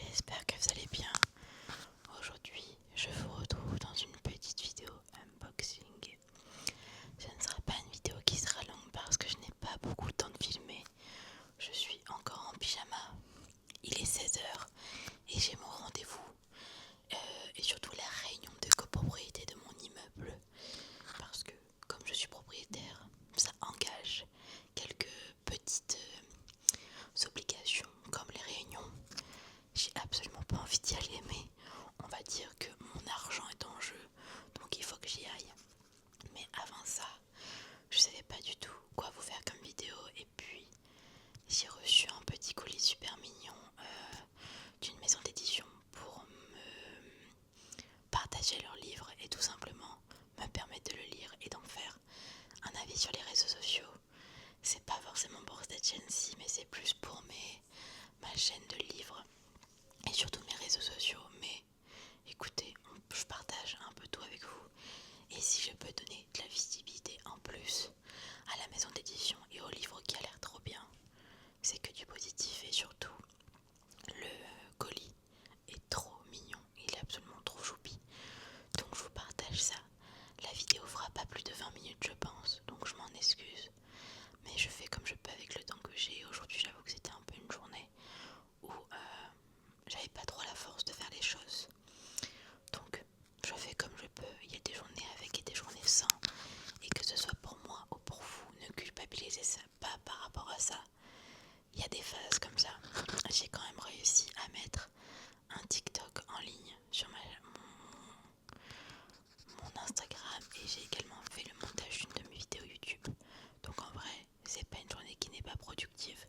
j'espère que vous allez bien. Aujourd'hui, je vous retrouve dans une petite vidéo unboxing. Ce ne sera pas une vidéo qui sera longue parce que je n'ai pas beaucoup de temps de filmer. Je suis encore en pyjama. Il est 16 h et j'ai mon rendez-vous et surtout la réunion de copropriété de mon immeuble. Parce que comme je suis propriétaire, ça engage quelques petites obligations comme les réunions. J'ai absolument pas envie d'y aller, mais on va dire que mon argent est en jeu, donc il faut que j'y aille. Mais avant ça, je savais pas du tout quoi vous faire comme vidéo, et puis j'ai reçu un petit colis super mignon d'une maison d'édition pour me partager leurs livres et tout simplement me permettre de le lire et d'en faire un avis sur les réseaux sociaux. C'est pas forcément pour cette chaîne-ci, mais c'est plus pour ma chaîne de livres et surtout mes réseaux sociaux. Mais écoutez, je partage un peu tout avec vous, et si je peux donner de la visibilité en plus à la maison d'édition et au livre qui a l'air trop bien, c'est que du positif. Et surtout, le colis est trop mignon, il est absolument trop choupi, donc je vous partage ça. La vidéo fera pas plus de 20 minutes je pense, donc je m'en excuse, mais je fais comme je peux avec le temps que j'ai. Aujourd'hui j'avoue que c'était un peu une journée où j'avais pas trop la force de faire les choses, donc je fais comme je peux. Il y a des journées avec et des journées sans, et que ce soit pour moi ou pour vous, ne culpabilisez ça pas par rapport à ça. Il y a des phases comme ça. J'ai quand même réussi à mettre un TikTok en ligne sur mon Instagram, et j'ai également fait le montage d'une de mes vidéos YouTube. Donc en vrai, c'est pas une journée qui n'est pas productive,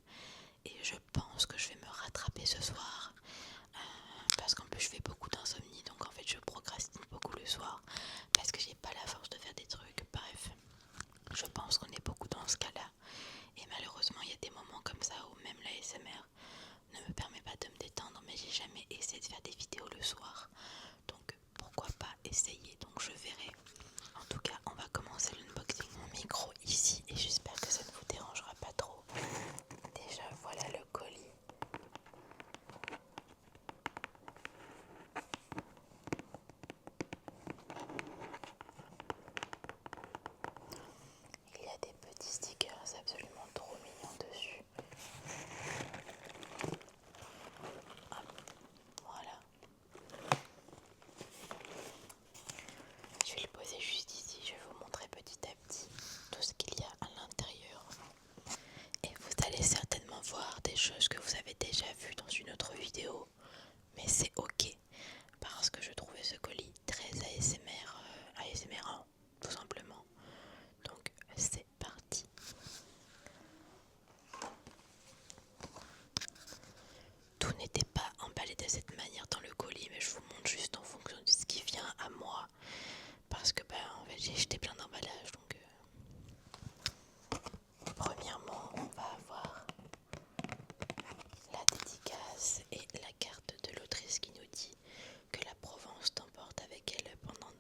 et je pense que je vais me rattraper ce soir parce qu'en plus je fais beaucoup d'insomnie, donc en fait je procrastine beaucoup le soir parce que j'ai pas la force de faire des trucs. Bref, je pense qu'on est beaucoup dans ce cas-là, et malheureusement il y a des moments comme ça où même la SMR ne me permet pas de me détendre, mais j'ai jamais essayé de faire des vidéos le soir, donc pourquoi pas essayer. Donc je verrai. En tout cas, on va commencer l'unboxing. Mon micro ici, et j'espère que ça ne vous dérangera pas trop. Déjà voilà le colis. Il y a des petits stickers absolument trop mignons dessus. Hop, voilà. Je vais le poser juste ici, je vais vous montrer petit à petit tout ce qu'il y a à l'intérieur. Et vous allez certainement voir des choses que vous avez déjà vues dans une autre vidéo, mais c'est ok, parce que je trouvais ce colis très ASMR, ASMR tout simplement. Donc c'est parti. Tout n'était pas emballé de cette manière dans le colis, mais je vous montre juste en fonction de ce qui vient à moi, parce que en fait j'ai jeté plein d'emballages. Donc premièrement, on va avoir la dédicace et la carte de l'autrice qui nous dit que la Provence t'emporte avec elle pendant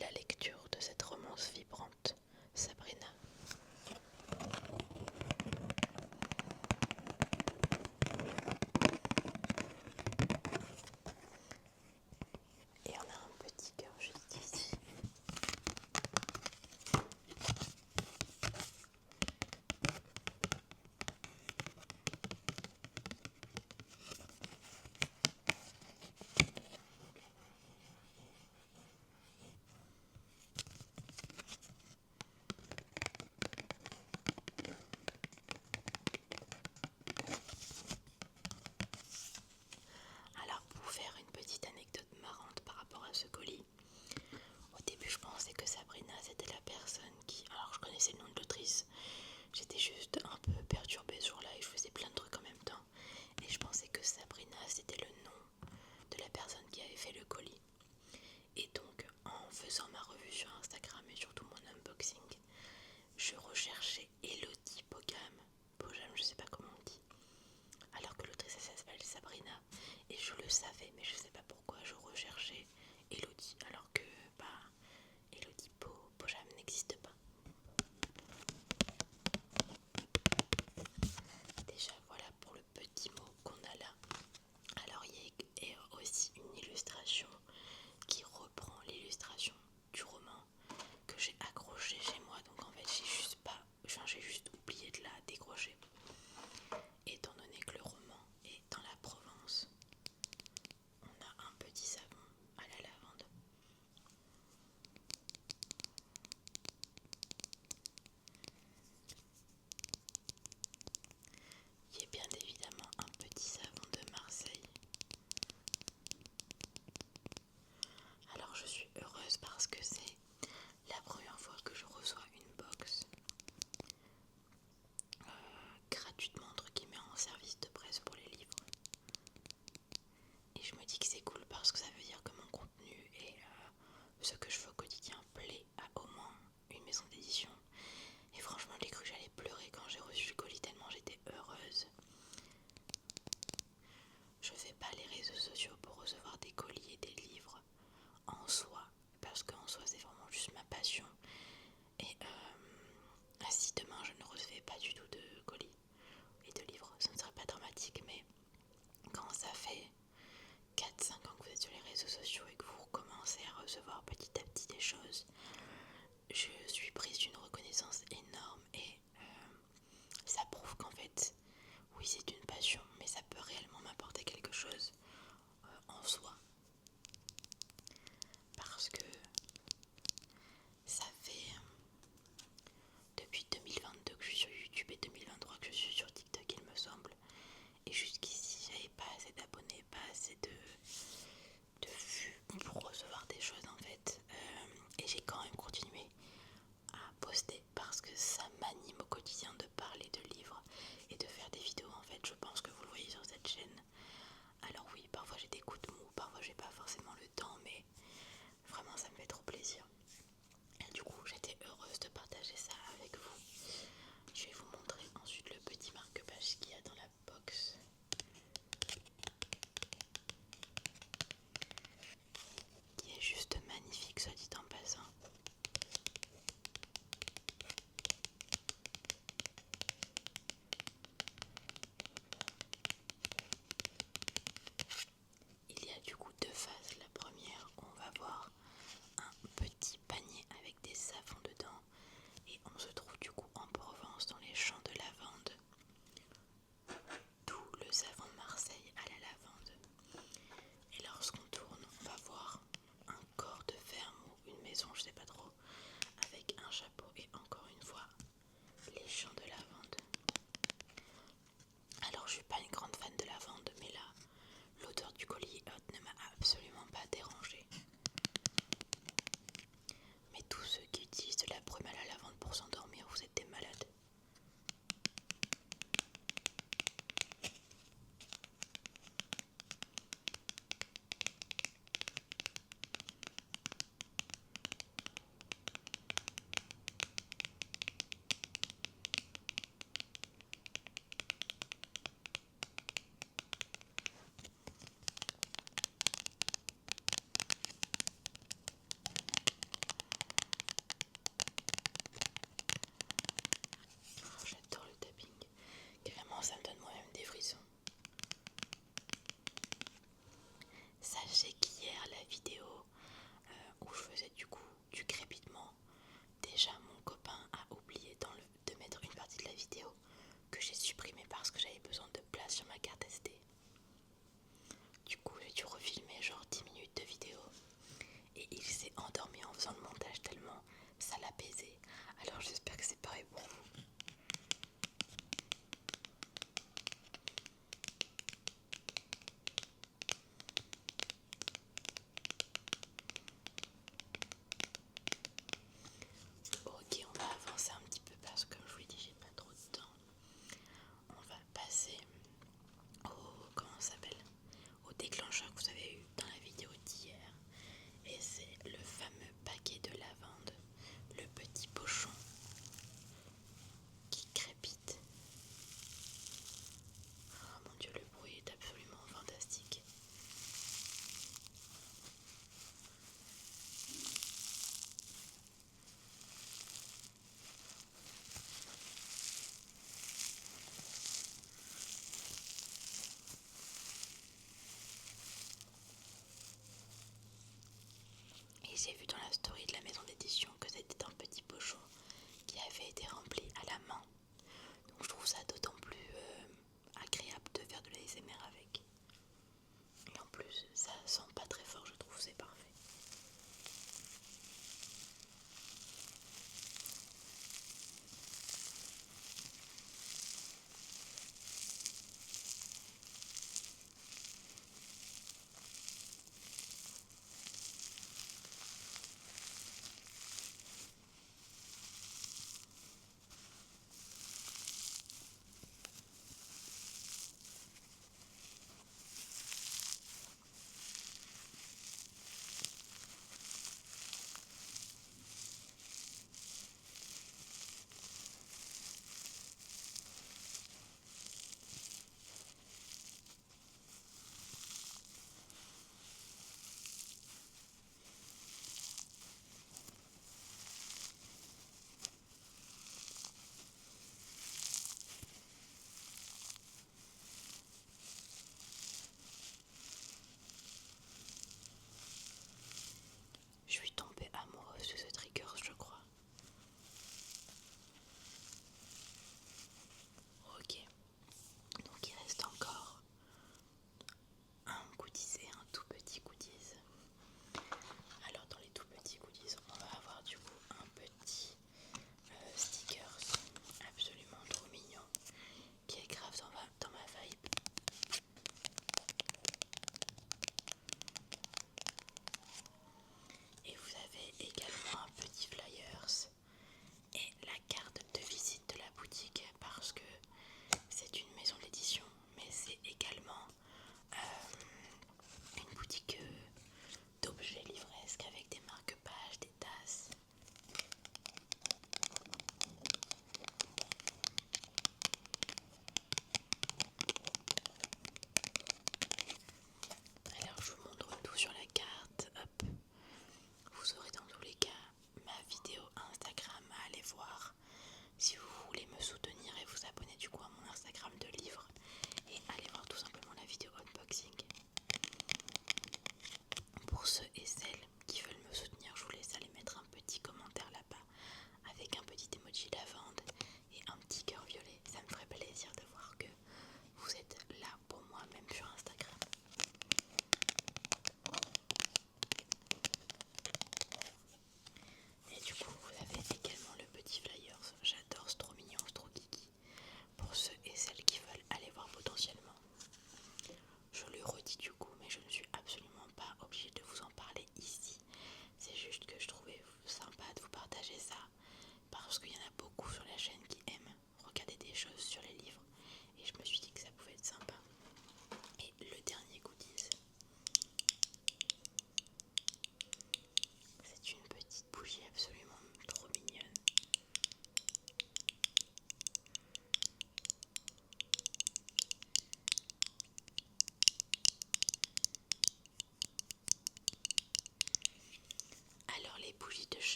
la lecture de cette romance vibrante, Sabrina. Et on a un petit cœur juste ici. Alors, pour vous faire une petite anecdote marrante par rapport à ce colis, au début je pensais que Sabrina c'était la personne qui... Alors je connaissais le nom de l'autrice, j'étais juste un peu perturbée ce jour-là et je faisais plein de trucs en même temps. Et je pensais que Sabrina c'était le nom de la personne qui avait fait le colis. Et donc en faisant ma revue sur Instagram et surtout mon unboxing, je recherchais Elodie Pogam, je sais pas comment on dit, alors que l'autrice s'appelle Sabrina, et je le savais, mais je sais pas pourquoi je recherchais Elodie alors que Elodie Pojam n'existe pas. Déjà voilà pour le petit mot qu'on a là. Alors il y a Et je me dis que c'est cool parce que ça veut dire que mon contenu et ce que je fais au quotidien plaît à au moins une maison d'édition. Et franchement, j'ai cru que j'allais pleurer quand j'ai reçu le colis tellement j'étais heureuse. Je fais pas les réseaux sociaux pour recevoir des colis et des livres en soi, parce qu'en soi c'est vraiment juste ma passion. Et si demain je ne recevais pas du tout de colis et de livres, ça ne serait pas dramatique, mais quand ça fait 4-5 ans que vous êtes sur les réseaux sociaux et que vous commencez à recevoir petit à petit des choses, je suis prise d'une reconnaissance énorme et ça prouve qu'en fait, oui c'est une passion, mais ça peut réellement m'apporter quelque chose en soi. Parce que ça fait depuis 2022 que je suis sur YouTube et 2023 que je suis sur TikTok il me semble. Et jusqu'ici j'avais pas assez d'abonnés, pas assez de vues pour recevoir des choses en fait. Et j'ai quand même continué à poster parce que ça m'anime au quotidien de parler de livres et de faire des vidéos en fait. Je pense que vous le voyez sur cette chaîne. Alors oui, parfois j'ai des coups de mou, parfois j'ai pas forcément le temps, mais vraiment ça me fait trop plaisir. Et du coup j'étais heureuse de partager ça avec vous. Je vais vous montrer ensuite le petit marque-page qu'il y a dans la box. Qui est juste magnifique, soit dit en passant. Il y a du coup deux phases. La première, on va voir un petit panier avec des savons dedans. Et on se trouve du coup en Provence, dans les champs de lavande. D'où le savon de Marseille à la lavande. Et lorsqu'on tourne, on va voir un corps de ferme ou une maison, je sais pas trop, avec un chapeau et encore une fois les champs de lavande. Alors je suis pas une grande fan de lavande, mais là l'odeur du colis hot ne m'a absolument pas dérangée. Mais tous ceux qui utilisent de la brume à la lavande pour s'endormir, vous êtes des malades. Oh, j'adore le tapping. Carrément, ça me donne moi-même des frissons. Sachez qu'hier, la vidéo où je faisais du coup du crépitement, déjà mon copain a oublié de mettre une partie de la vidéo que j'ai supprimée parce que j'avais besoin de place sur ma carte SD. Du coup, j'ai dû refilmer genre 10 minutes de vidéo et il s'est endormi en faisant le montage tellement ça l'a baisé. Alors j'espère que c'est pareil pour vous. Ok, on va avancer un petit peu parce que comme je vous l'ai dit, j'ai pas trop de temps. On va passer au, comment ça s'appelle, au déclencheur que vous avez eu dans la vidéo d'hier. Et c'est le fameux paquet de lavande, le petit pochon qui crépite. Oh mon dieu, le bruit est absolument fantastique. Et j'ai vu dans la story de la maison d'édition que c'était un petit pochon qui avait été rempli à la main. Donc je trouve ça d'autant plus agréable de faire de la l'ASMR avec. Et en plus, ça sent pas très fort, je trouve, c'est parfait.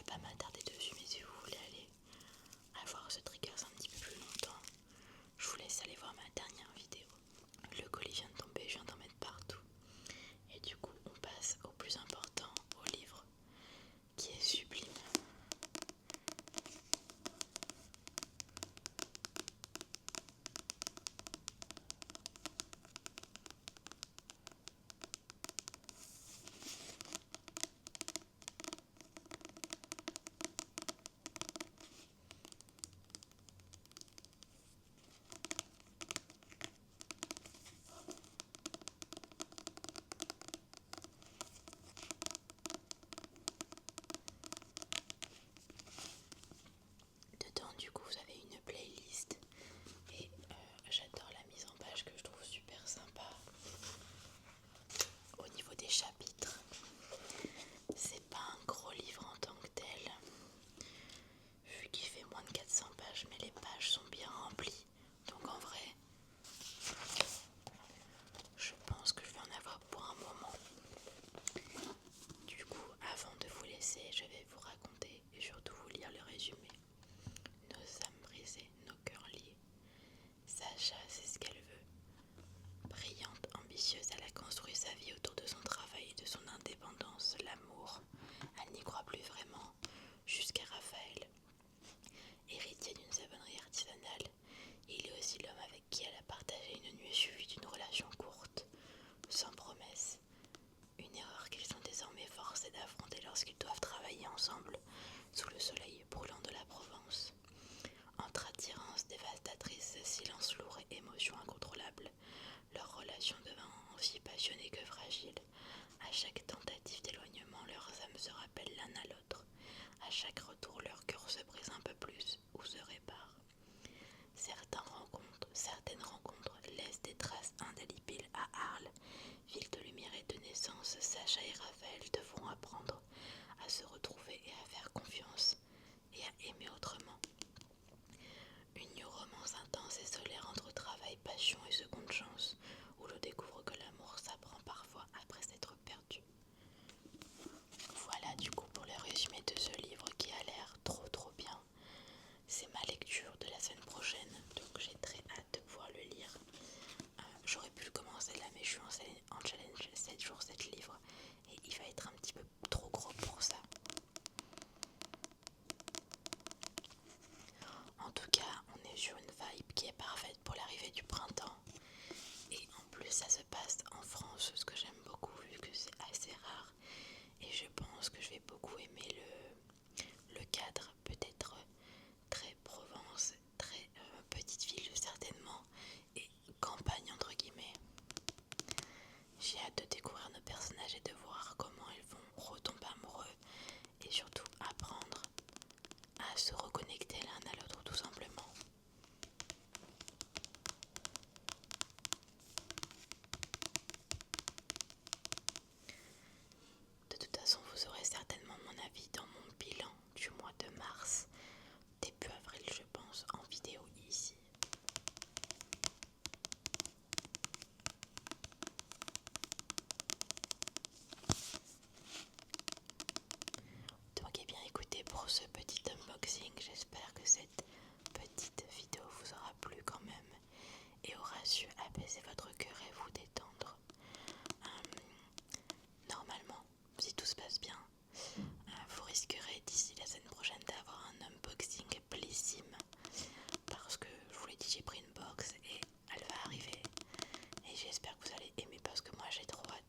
pas m'attarder dessus, mais si vous voulez aller avoir ce triggers un petit peu plus longtemps, je vous laisse aller voir ma dernière vidéo. Le colis vient de tomber, je viens d'en mettre partout. Et du coup, on passe au plus important, au livre, qui est sublime. Dedans, du coup, vous avez une playlist et j'adore la mise en page que je trouve super sympa. Au niveau des chapitres, c'est pas un gros livre en tant que tel, vu qu'il fait moins de 400 pages, mais les pages sont bien remplies. Donc en vrai, je pense que je vais en avoir pour un moment. Du coup, avant de vous laisser, je vais vous raconter et surtout vous lire le résumé. Nos âmes brisées, nos cœurs liés. Sacha sait ce qu'elle veut. Brillante, ambitieuse, elle a construit sa vie autour de son travail et de son indépendance, l'amour. Elle n'y croit plus vraiment, jusqu'à Raphaël. Héritier d'une savonnerie artisanale, il est aussi l'homme avec qui elle a partagé une nuit suivie d'une relation courte, sans promesse. Une erreur qu'ils sont désormais forcés d'affronter lorsqu'ils doivent travailler ensemble sous le soleil brûlant de la Provence. Entre attirance dévastatrice, silence lourd et émotions incontrôlables, leur relation devint aussi passionnée que fragile. À chaque tentative d'éloignement, leurs âmes se rappellent l'un à l'autre. À chaque retour, leur cœur se brise un peu plus ou se répare. Certaines rencontres laissent des traces indélébiles à Arles. Ville de lumière et de naissance, Sacha et Raphaël devront apprendre à se retrouver et à faire confiance et à aimer autrement. Une new romance intense et solaire entre travail, passion et seconde chance, où l'on découvre que l'amour s'apprend parfois après s'être perdu. Voilà du coup pour le résumé de ce livre qui a l'air trop bien. C'est ma lecture de la semaine prochaine, donc j'ai très hâte de pouvoir le lire. J'aurais pu le commencer là, mais je suis en challenge 7 jours 7 livres et il va être un petit peu trop gros pour ça. En tout cas, on est sur une vibe qui est parfaite pour l'arrivée du printemps. Et en plus, ça se passe en France, ce que j'aime beaucoup vu que c'est assez rare. Et je pense que je vais beaucoup aimer le cadre, peut-être très Provence, très petite ville certainement, et campagne entre guillemets. J'ai hâte de découvrir nos personnages et de voir comment ils vont retomber amoureux et surtout apprendre à se reconnecter l'un à l'autre tout simplement. De toute façon, vous aurez certainement mon avis dans mon bilan du mois de mars, début avril je pense, en vidéo ici. Donc eh bien écoutez, pour ce petit unboxing, j'espère que cette petite vidéo vous aura plu quand même et aura su apaiser votre cœur et vous détendre. Normalement, si tout se passe bien, vous risquerez d'ici la semaine prochaine d'avoir un unboxing blissime parce que je vous l'ai dit, j'ai pris une box et elle va arriver et j'espère que vous allez aimer parce que moi j'ai trop hâte